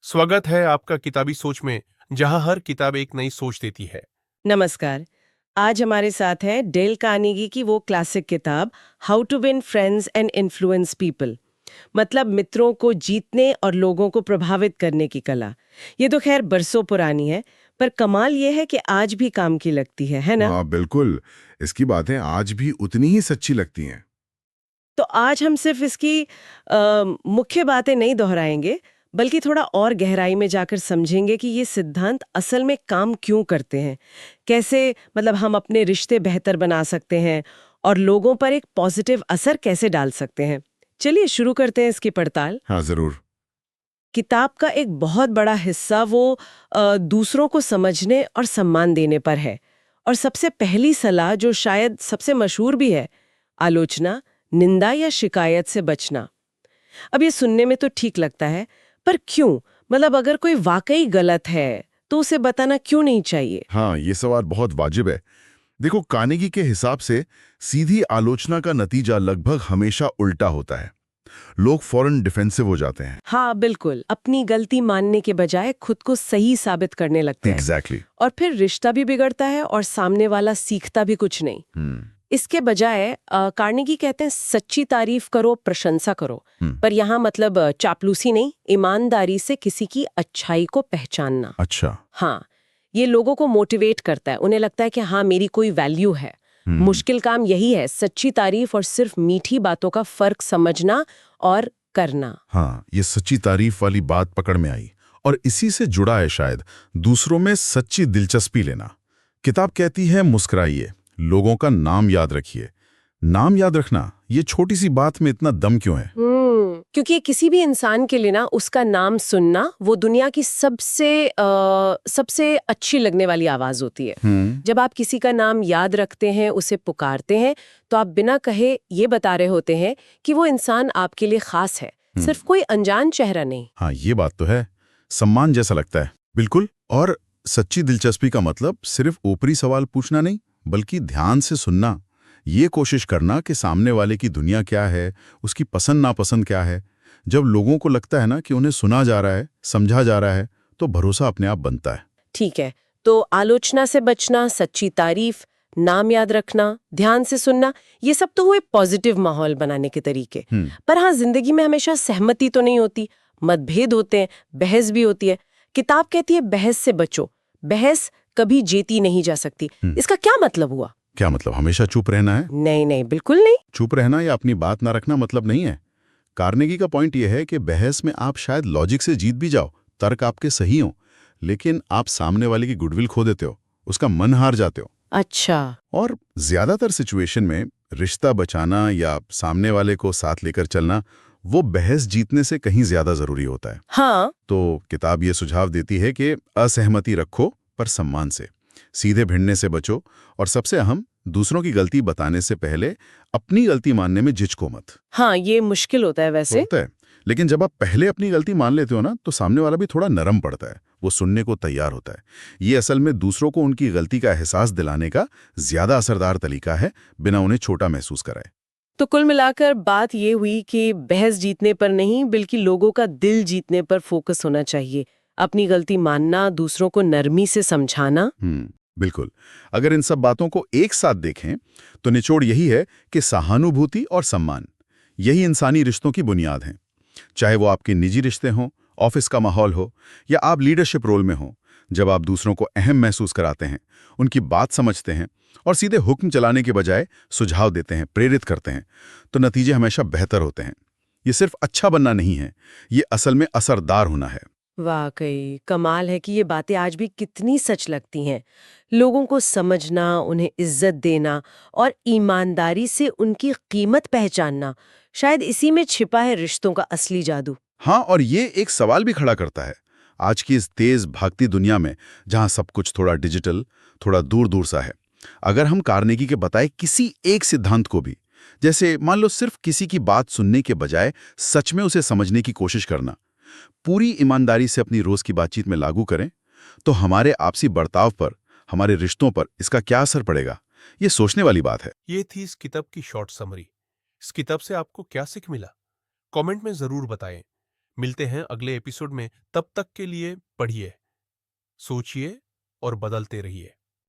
स्वागत है आपका किताबी सोच में, जहां हर किताब एक नई सोच देती है। नमस्कार। आज हमारे साथ है डेल कार्नेगी की वो क्लासिक किताब how to win friends and influence people. मतलब मित्रों को जीतने और लोगों को प्रभावित करने की कला। ये तो खैर बरसों पुरानी है, पर कमाल ये है कि आज भी काम की लगती है ना? हाँ बिल्कुल। इसकी बातें आज भी उतनी ही सच्ची लगती हैं। तो आज हम सिर्फ इसकी मुख्य बातें नहीं दोहराएंगे, बल्कि थोड़ा और गहराई में जाकर समझेंगे कि ये सिद्धांत असल में काम क्यों करते हैं। कैसे मतलब हम अपने रिश्ते बेहतर बना सकते हैं और लोगों पर एक पॉजिटिव असर कैसे डाल सकते हैं। चलिए शुरू करते हैं इसकी पड़ताल। हाँ जरूर। किताब का एक बहुत बड़ा हिस्सा वो दूसरों को समझने और सम्मान देने पर है। और सबसे पहली सलाह, जो शायद सबसे मशहूर भी है, आलोचना, निंदा या शिकायत से बचना। अब ये सुनने में तो ठीक लगता है, पर क्यों? मतलब अगर कोई वाकई गलत है तो उसे बताना क्यों नहीं चाहिए? हाँ ये सवाल बहुत वाजिब है। देखो, कार्नेगी के हिसाब से सीधी आलोचना का नतीजा लगभग हमेशा उल्टा होता है। लोग फौरन डिफेंसिव हो जाते हैं। हाँ बिल्कुल, अपनी गलती मानने के बजाय खुद को सही साबित करने लगते हैं। एग्जैक्टली। और फिर रिश्ता भी बिगड़ता है और सामने वाला सीखता भी कुछ नहीं। इसके बजाय कार्नेगी कहते हैं सच्ची तारीफ करो, प्रशंसा करो। पर यहाँ मतलब चापलूसी नहीं, ईमानदारी से किसी की अच्छाई को पहचानना। अच्छा। हाँ, ये लोगों को मोटिवेट करता है। उन्हें लगता है कि हाँ, मेरी कोई वैल्यू है। मुश्किल काम यही है, सच्ची तारीफ और सिर्फ मीठी बातों का फर्क समझना और करना। हाँ, ये सच्ची तारीफ वाली बात पकड़ में आई और इसी से जुड़ा है शायद दूसरों में सच्ची दिलचस्पी लेना। किताब कहती है मुस्कुराइए, लोगों का नाम याद रखिए। नाम याद रखना, ये छोटी सी बात में इतना दम क्यों है? क्योंकि किसी भी इंसान के लिए ना उसका नाम सुनना वो दुनिया की सबसे अच्छी लगने वाली आवाज होती है। जब आप किसी का नाम याद रखते हैं, उसे पुकारते हैं, तो आप बिना कहे ये बता रहे होते हैं कि वो इंसान आपके लिए खास है, सिर्फ कोई अनजान चेहरा नहीं। हाँ ये बात तो है। सम्मान जैसा लगता है। बिल्कुल। और सच्ची दिलचस्पी का मतलब सिर्फ ऊपरी सवाल पूछना नहीं, बल्कि ध्यान से सुनना। ये कोशिश करना कि सामने वाले की दुनिया क्या है, उसकी पसंद नापसंद क्या है। जब लोगों को लगता है ना कि उन्हें सुना जा रहा है, समझा जा रहा है, तो भरोसा अपने आप बनता है। ठीक है, तो आलोचना से बचना, सच्ची तारीफ, नाम याद रखना, ध्यान से सुनना, ये सब तो हुए पॉजिटिव माहौल बनाने के तरीके। पर हाँ, जिंदगी में हमेशा सहमति तो नहीं होती, मतभेद होते हैं, बहस भी होती है। किताब कहती है बहस से बचो। बहस कभी जीती नहीं जा सकती। इसका क्या मतलब हुआ? क्या मतलब हमेशा चुप रहना है? नहीं नहीं, बिल्कुल नहीं। चुप रहना या अपनी बात ना रखना मतलब नहीं है। कार्नेगी का पॉइंट यह है कि बहस में आप शायद लॉजिक से जीत भी जाओ, तर्क आपके सही हो, लेकिन आप सामने वाले की गुडविल खो देते हो, उसका मन हार जाते हो। अच्छा। और ज्यादातर सिचुएशन में रिश्ता बचाना या सामने वाले को साथ लेकर चलना, वो बहस जीतने से कहीं ज्यादा जरूरी होता है। हाँ। तो किताब ये सुझाव देती है कि असहमति रखो, पर सम्मान से। सीधे भिड़ने से बचो, और सबसे अहम, दूसरों की गलती बताने से पहले अपनी गलती मानने में झिझको मत। हाँ, ये मुश्किल होता है वैसे। होता है, लेकिन जब आप पहले अपनी गलती मान लेते हो ना, तो सामने वाला भी थोड़ा नरम पड़ता है, वो सुनने को तैयार होता है। ये असल में दूसरों को उनकी गलती का एहसास दिलाने का ज्यादा असरदार तरीका है, बिना उन्हें छोटा महसूस कराए। तो कुल मिलाकर बात ये हुई कि बहस जीतने पर नहीं, बल्कि लोगों का दिल जीतने पर फोकस होना चाहिए। अपनी गलती मानना, दूसरों को नरमी से समझाना। बिल्कुल। अगर इन सब बातों को एक साथ देखें तो निचोड़ यही है कि सहानुभूति और सम्मान, यही इंसानी रिश्तों की बुनियाद हैं। चाहे वो आपके निजी रिश्ते हों, ऑफिस का माहौल हो, या आप लीडरशिप रोल में हो, जब आप दूसरों को अहम महसूस कराते हैं, उनकी बात समझते हैं और सीधे हुक्म चलाने के बजाय सुझाव देते हैं, प्रेरित करते हैं, तो नतीजे हमेशा बेहतर होते हैं। ये सिर्फ अच्छा बनना नहीं है, ये असल में असरदार होना है। वाकई कमाल है कि ये बातें आज भी कितनी सच लगती हैं। लोगों को समझना, उन्हें इज्जत देना और ईमानदारी से उनकी कीमत पहचानना, शायद इसी में छिपा है रिश्तों का असली जादू। हाँ, और ये एक सवाल भी खड़ा करता है। आज की इस तेज भागती दुनिया में, जहां सब कुछ थोड़ा डिजिटल, थोड़ा दूर दूर सा है, अगर हम कार्नेगी के बताए किसी एक सिद्धांत को भी, जैसे मान लो सिर्फ किसी की बात सुनने के बजाय सच में उसे समझने की कोशिश करना, पूरी ईमानदारी से अपनी रोज की बातचीत में लागू करें, तो हमारे आपसी बर्ताव पर, हमारे रिश्तों पर इसका क्या असर पड़ेगा, ये सोचने वाली बात है। ये थी इस किताब की शॉर्ट समरी। इस किताब से आपको क्या सीख मिला? कमेंट में जरूर बताएं। मिलते हैं अगले एपिसोड में। तब तक के लिए पढ़िए, सोचिए और बदलते रहिए।